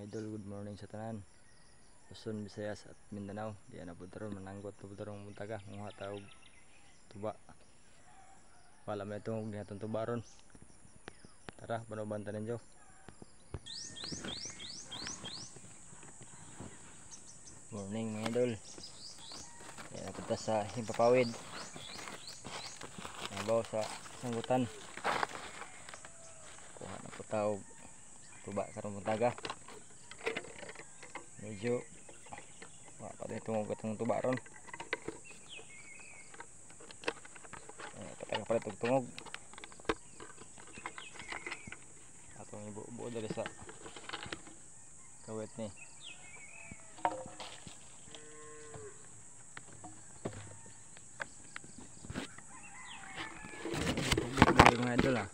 idol, good morning sa tanan. Luzon, Visayas at Mindanao. Di na po taron mananggot po taron muntaga mga tawag tuba. Wala may tungog ni atong tubaron. Tara, panobanta ninyo. Morning mga idol. Yan napunta sa Himpapawid. Nabaw sa sanggutan. Kuha na po tawag tuba karon muntaga. Medyo wala pa rin tungog atong tuba ron. Kataga pala itong tungog. Atong ibu-buo dari sa kawit ni. Buo mga idol ah.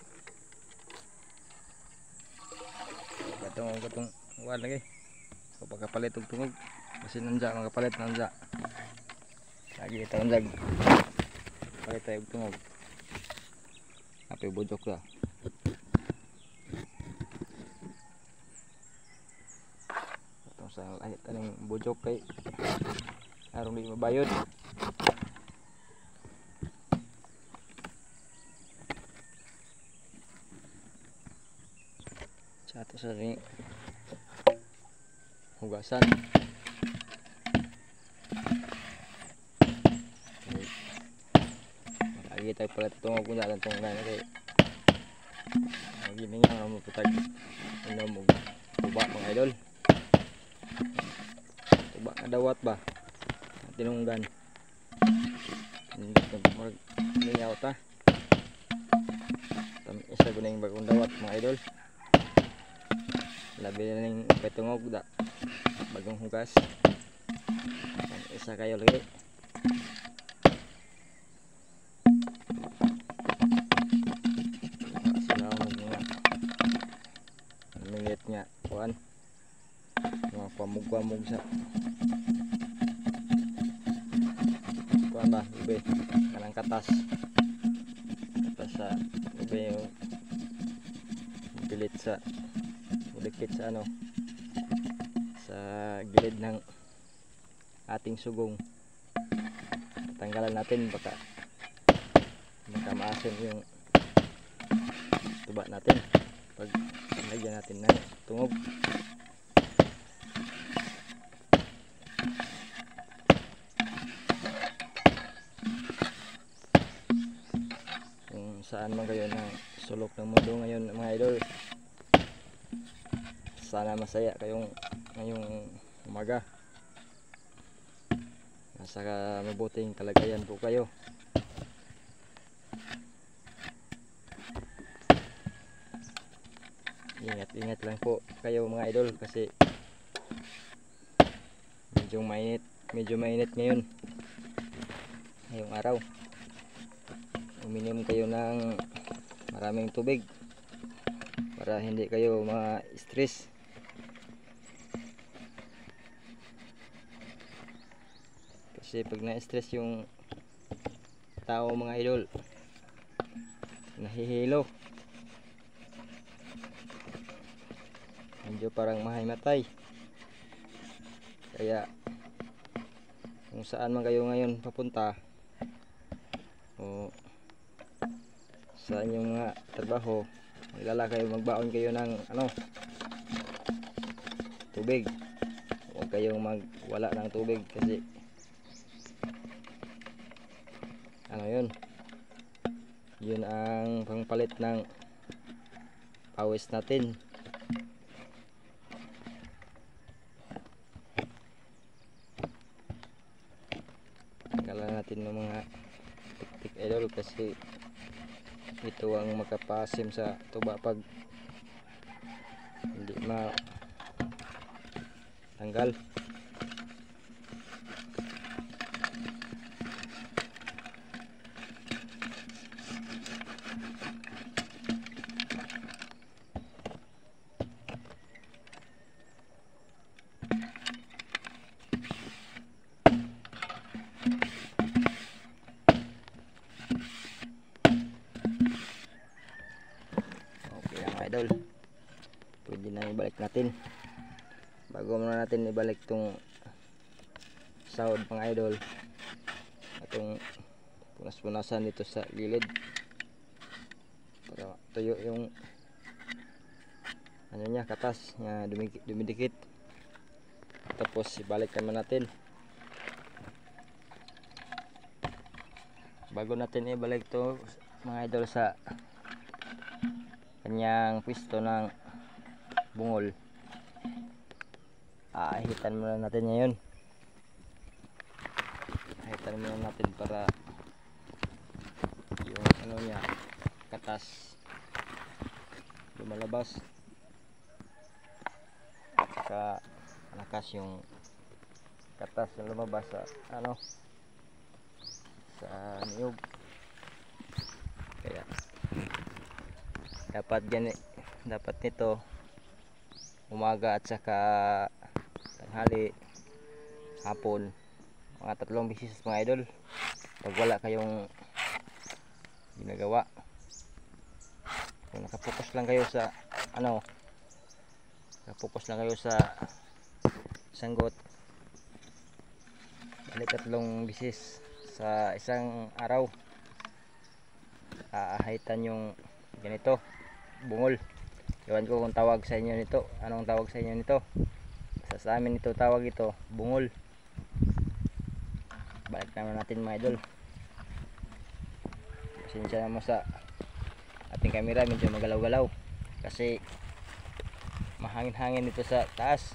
Katong wala lagi. Pagkapalit og tungog kasi nanja magapalit nanja lagi ito nanja palit tayo og tungog api bujok lah itong sa lahit aning bujok kay arong di mabayod sa ato sa ring hugasan. Lagi tayo pala tungog kung daan itong na kay gini nga mo putag ino mo tuba mga idol, tuba nga dawat ba tinunggan ningaw ta isa ko na yung bagong dawat mga idol, labi na yung petungog da bagong hugas isa kayo lagi sinahog nga minit nga kuan mga pamug-pamug sa kuan ba ube kanang katas sa ube yung pilit sa dikit sa ano sa gilid ng ating sugong. Tanggalan natin baka maasim yung tuba natin pag lagyan natin ng tungog. Kung saan man kayo ng sulok ng mundo ngayon mga idol, sana masaya kayong ngayong umaga. Nasa mabuting kalagayan po kayo. Ingat lang po kayo mga idol kasi medyo mainit ngayon ngayong araw. Uminom kayo ng maraming tubig para hindi kayo ma-stress. Kasi pag na-stress yung tao mga idol, nahihilo, medyo parang mahimatay. Kaya kung saan man kayo ngayon papunta o sa inyong mga trabaho, ilala kayo, magbaon kayo ng tubig. Huwag kayong magwala ng tubig kasi yun ang pangpalit ng pawis natin. Tanggalan natin ng mga tik-tik idol kasi ito ang makapasim sa tuba pag hindi matanggal. Idol, pwede na ibalik natin. bago muna natin ibalik tong sahod mga idol, atong punas-punasan dito sa gilid para tuyo yung ano niya, katas na dumidikit. Tapos ibalik naman natin bago natin ibalik to mga idol sa kanyang pwesto ng bungol. Ahitan muna natin ngayon, ahitan muna natin para yung ano niya, katas lumalabas, saka malakas yung katas na lumabas sa ano, sa niyog. Kaya dapat nito umaga at saka tanghali, hapon, mga 3 beses mga idol pag wala kayong ginagawa. Kung nakapokus lang kayo sa ano, nakapokus lang kayo sa sanggot, balik 3 beses sa isang araw, aahitan yung ganito, bungol. Iwan ko kung tawag sa inyo nito, anong tawag sa inyo nito. Sa amin ito tawag ito, bungol. Balik naman natin mga idol. Pasensya naman sa ating camera, medyo magalaw-galaw kasi mahangin-hangin dito sa taas.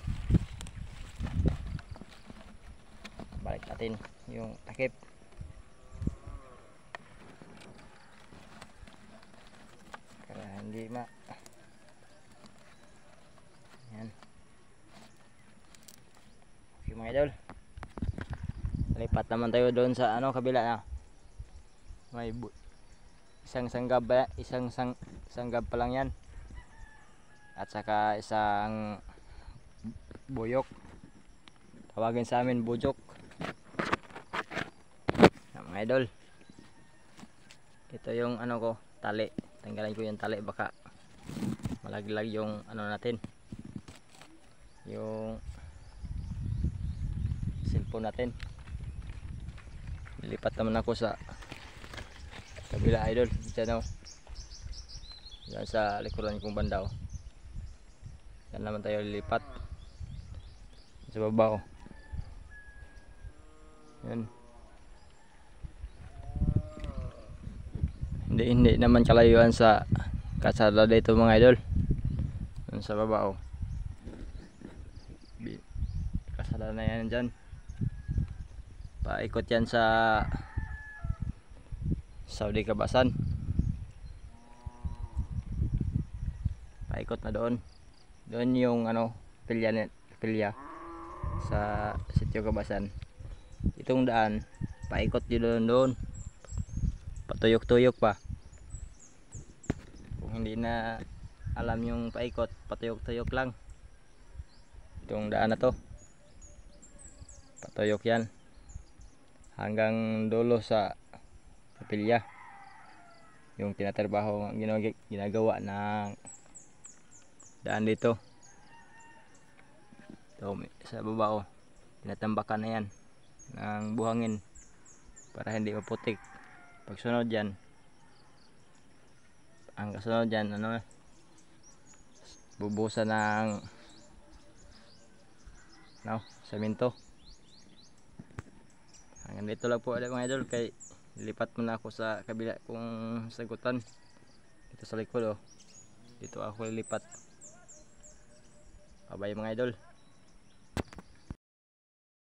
Balik natin yung takip. Kaya hindi yan. Okay mga idol, lipat naman tayo doon sa ano, kabila na may isang sanggab pa lang yan, at saka isang buyok, tawagin sa amin bujok. Mga idol, ito yung ano ko, tali. Tanggalan ko yung tali, baka malaglag yung ano natin, yung cellphone natin. Lilipat naman ako sa kabila idol, dyan o, dyan sa likuran kong banda o. Yan naman tayo lilipat sa baba o. Yan, hindi naman kalayuan sa kasada dito mga idol, yan sa baba o. Kasada na yan dyan, paikot yan sa Saudi Kabasan, paikot na doon yung ano, pilya sa Sitio Kabasan. Itong daan paikot din doon, patuyok-tuyok pa. Kung hindi na alam yung paikot, patuyok-tuyok lang. Itong daan na to, patuyok yan hanggang dulo sa kapilya, yung tinatrabaho, ginagawa ng daan dito. Ito, sa baba o, tinatambakan na yan ng buhangin para hindi maputik. Pag sunod dyan, ang kasunod dyan, ano, bubusan ng semento. Hanggang dito lang po ulit mga idol, kay lilipat muna ako sa kabila kong sagutan dito sa likod o. Dito ako lilipat. Bye bye mga idol.